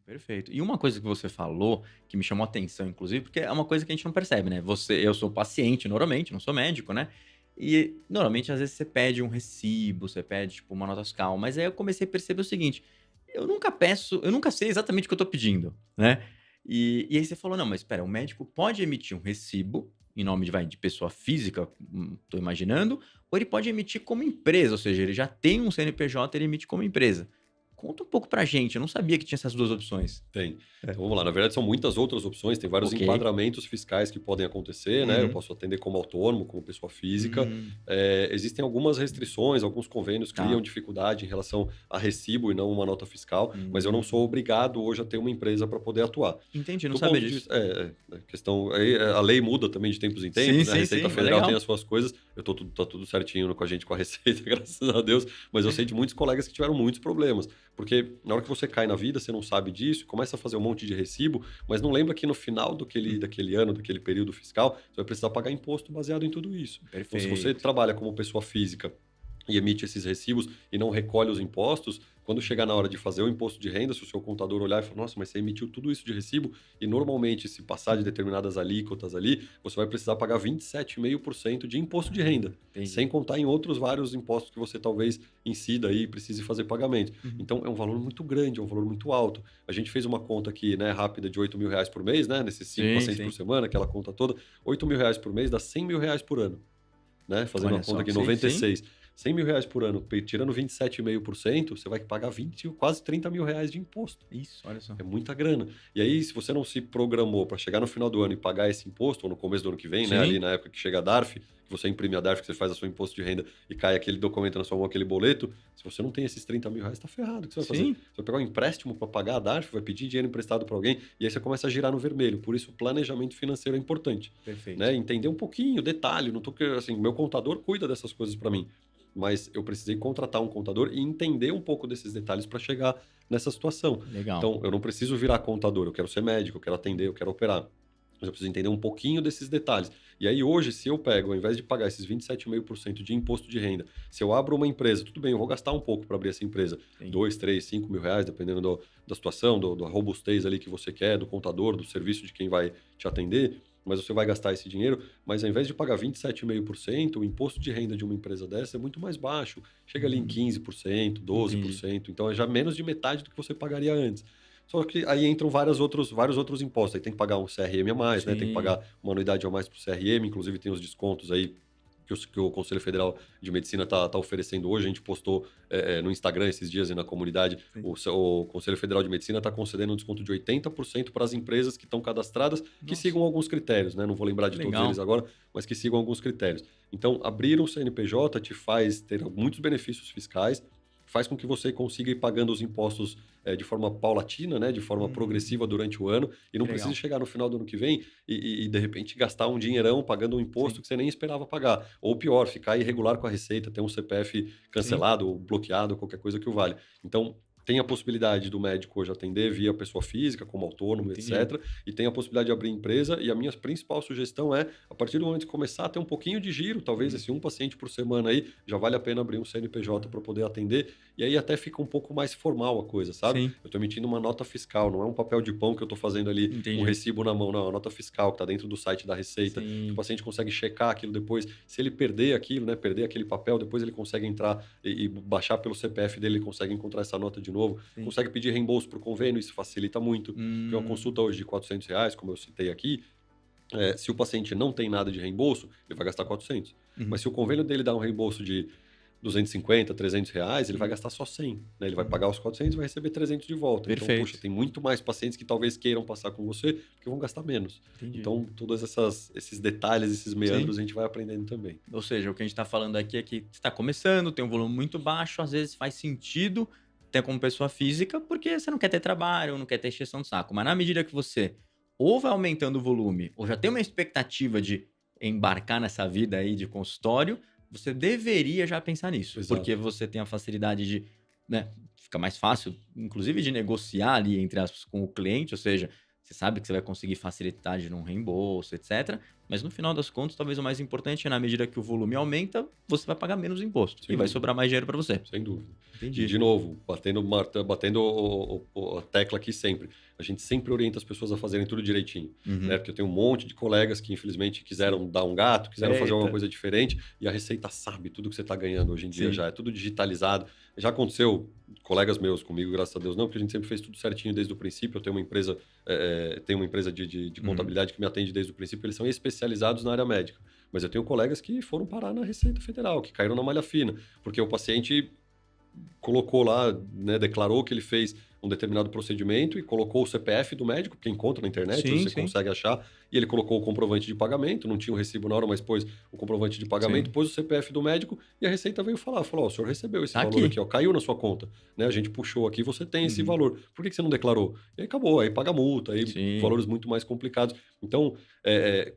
Perfeito. E uma coisa que você falou, que me chamou a atenção, inclusive, porque é uma coisa que a gente não percebe, né? Eu sou paciente, normalmente, não sou médico, né? E normalmente, às vezes, você pede um recibo, você pede, tipo, uma nota fiscal. Mas aí eu comecei a perceber o seguinte: eu nunca sei exatamente o que eu tô pedindo, né? E aí você falou, não, mas espera, o médico pode emitir um recibo em nome de pessoa física, tô imaginando, ou ele pode emitir como empresa, ou seja, ele já tem um CNPJ, ele emite como empresa. Conta um pouco pra gente, eu não sabia que tinha essas 2 opções. Tem. É. Então vamos lá, na verdade são muitas outras opções, tem vários Ok. enquadramentos fiscais que podem acontecer, né, eu Uhum. posso atender como autônomo, como pessoa física, Hum, existem algumas restrições, alguns convênios criam tá. dificuldade em relação a recibo e não uma nota fiscal, mas eu não sou Hum. obrigado hoje a ter uma empresa para poder atuar. Entendi, não Do sabia ponto de disso. vista questão aí, a lei muda também de tempos em Sim, tempos, né, a sim, Receita sim, mas Federal tem legal. as suas coisas, eu tô tudo tá tudo certinho com a gente, com a Receita, graças a Deus, mas eu sei de muitos colegas que tiveram muitos problemas, porque na hora que você cai na vida, você não sabe disso, começa a fazer um monte de recibo, mas não lembra que no final Uhum. daquele ano, daquele período fiscal, você vai precisar pagar imposto baseado em tudo isso. Então se você Perfeito. trabalha como pessoa física e emite esses recibos e não recolhe os impostos, quando chegar na hora de fazer o imposto de renda, se o seu contador olhar e falar, nossa, mas você emitiu tudo isso de recibo, e normalmente, se passar de determinadas alíquotas ali, você vai precisar pagar 27,5% de imposto de renda, sem Entendi. contar em outros vários impostos que você talvez incida aí e precise fazer pagamento. Uhum. Então, é um valor muito grande, é um valor muito alto. A gente fez uma conta aqui, né, rápida de R$ 8.000 por mês, né, nesses 5 Sim, pacientes por sim. semana, aquela conta toda, R$ 8.000 por mês dá R$ 100.000 por ano, né, fazendo a Olha conta só. aqui, Sim, sim. 96. R$ 100.000 por ano, tirando 27,5%, você vai pagar 20, quase R$ 30.000 de imposto. Isso, olha só. É muita grana. E aí, se você não se programou para chegar no final do ano e pagar esse imposto, ou no começo do ano que vem, né, ali Sim. na época que chega a DARF, que você imprime a DARF, que você faz o seu imposto de renda e cai aquele documento na sua mão, aquele boleto, se você não tem esses R$ 30.000, tá ferrado. O que você vai fazer? Sim. Você vai pegar um empréstimo para pagar a DARF, vai pedir dinheiro emprestado para alguém, e aí você começa a girar no vermelho. Por isso, o planejamento financeiro é importante, Perfeito. né? Entender um pouquinho, detalhe, não tô que assim, meu contador cuida dessas coisas para mim, mas eu precisei contratar um contador e entender um pouco desses detalhes para chegar nessa situação. Legal. Então, eu não preciso virar contador, eu quero ser médico, eu quero atender, eu quero operar. Mas eu preciso entender um pouquinho desses detalhes. E aí, hoje, se eu pego, ao invés de pagar esses 27,5% de imposto de renda, se eu abro uma empresa, tudo bem, eu vou gastar um pouco para abrir essa empresa, Entendi. 2, 3, R$ 5.000, dependendo da situação, da robustez ali que você quer, do contador, do serviço de quem vai te atender, mas você vai gastar esse dinheiro, mas ao invés de pagar 27,5%, o imposto de renda de uma empresa dessa é muito mais baixo, chega ali em Hum, 15%, entendi. 12%, então é já menos de metade do que você pagaria antes. Só que aí entram vários outros impostos, aí tem que pagar um CRM a mais, né, tem que Sim. pagar uma anuidade a mais para o CRM, inclusive tem os descontos aí que o Conselho Federal de Medicina tá oferecendo hoje. A gente postou no Instagram esses dias e na comunidade. Sim. O Conselho Federal de Medicina está concedendo um desconto de 80% para as empresas que estão cadastradas, que Nossa, sigam alguns critérios, né? Não vou lembrar que de todos eles legal. agora, mas que sigam alguns critérios. Então, abrir um CNPJ te faz ter muitos benefícios fiscais, faz com que você consiga ir pagando os impostos de forma paulatina, né? De forma progressiva durante o ano, e Que não precisa legal. chegar no final do ano que vem de repente gastar um dinheirão pagando um Sim, imposto que você nem esperava pagar. Ou pior, ficar irregular com a Receita, ter um CPF sim. cancelado ou bloqueado, qualquer coisa que o valha. Então, tem a possibilidade do médico hoje atender via pessoa física, como autônomo, Entendi. etc. E tem a possibilidade de abrir empresa. E a minha principal sugestão é, a partir do momento que começar a ter um pouquinho de giro, talvez Uhum. esse um paciente por semana aí, já vale a pena abrir um CNPJ para poder atender. E aí até fica um pouco mais formal a coisa, sabe? Sim, Eu estou emitindo uma nota fiscal, não é um papel de pão que eu estou fazendo ali um entendi. recibo na mão, não, é uma nota fiscal que está dentro do site da Receita, que o Sim, paciente consegue checar aquilo depois. Se ele perder aquilo, né, perder aquele papel, depois ele consegue entrar e baixar pelo CPF dele, ele consegue encontrar essa nota de novo, sim. consegue pedir reembolso por convênio, isso facilita muito, porque uma Hum. consulta hoje de R$ 400, como eu citei aqui, se o paciente não tem nada de reembolso, ele vai gastar 400. Uhum. Mas se o convênio dele dá um reembolso de 250, R$ 300, ele vai Hum. gastar só 100, né? Ele vai Uhum. pagar os 400 e vai receber 300 de volta. Então, puxa, Perfeito. tem muito mais pacientes que talvez queiram passar com você, porque vão gastar menos. Entendi. Então, todos esses detalhes, esses Sim. meandros, a gente vai aprendendo também. Ou seja, o que a gente tá falando aqui é que você tá começando, tem um volume muito baixo, às vezes faz sentido ter como pessoa física, porque você não quer ter trabalho, não quer ter encheção de saco. Mas na medida que você ou vai aumentando o volume, ou já tem uma expectativa de embarcar nessa vida aí de consultório, você deveria já pensar nisso, porque Exato. você tem a facilidade de, né, fica mais fácil, inclusive de negociar ali, entre aspas, com o cliente, ou seja, você sabe que você vai conseguir facilidade num reembolso, etc. Mas no final das contas, talvez o mais importante é na medida que o volume aumenta, você vai pagar menos imposto Sem e vai dúvida. sobrar mais dinheiro para você. Sem dúvida. E, Entendi. de novo, batendo a tecla aqui sempre. A gente sempre orienta as pessoas a fazerem tudo direitinho, né? Uhum. Porque eu tenho um monte de colegas que, infelizmente, quiseram dar um gato, quiseram fazer alguma Eita. coisa diferente, e a Receita sabe tudo que você está ganhando hoje em dia Sim. já. É tudo digitalizado. Já aconteceu, colegas meus comigo, graças a Deus, não, porque a gente sempre fez tudo certinho desde o princípio. Eu tenho uma empresa de Uhum. contabilidade que me atende desde o princípio, eles são especializados na área médica. Mas eu tenho colegas que foram parar na Receita Federal, que caíram na malha fina, porque o paciente colocou lá, né, declarou que ele fez um determinado procedimento e colocou o CPF do médico, que encontra na internet, Sim, você sim, consegue achar, e ele colocou o comprovante de pagamento, não tinha o recibo na hora, mas pôs o comprovante de pagamento, sim. pôs o CPF do médico e a Receita veio falar, falou, ó, o senhor recebeu esse Tá valor aqui, aqui. ó, caiu na sua conta, né, a gente puxou aqui, você tem esse Uhum. valor, por que que você não declarou? E aí acabou, aí paga multa, aí Sim, valores muito mais complicados. Então,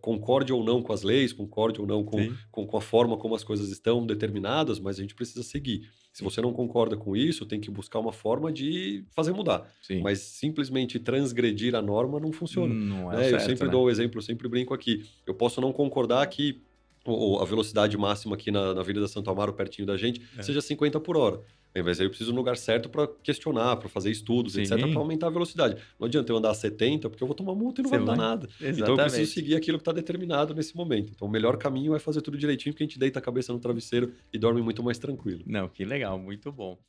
concorde ou não com as leis, concorde ou não sim, com a forma como as coisas estão determinadas, mas a gente precisa seguir. Se sim, você não concorda com isso, tem que buscar uma forma de fazer mudar. sim. Mas simplesmente transgredir a norma não funciona, Não é o né? Eu certo, sempre né? dou o exemplo, eu sempre brinco aqui. Eu posso não concordar que a velocidade máxima aqui na Avenida Santo Amaro, pertinho da gente, É. seja 50 por hora. Mas aí eu preciso de um lugar certo para questionar, para fazer estudos, etc., para Sim, aumentar a velocidade. Não adianta eu andar a 70, porque eu vou tomar multa e não você vai mudar vai nada. Então eu preciso exatamente. seguir aquilo que está determinado nesse momento. Então o melhor caminho é fazer tudo direitinho, porque a gente deita a cabeça no travesseiro e dorme muito mais tranquilo. Não, que legal, muito bom.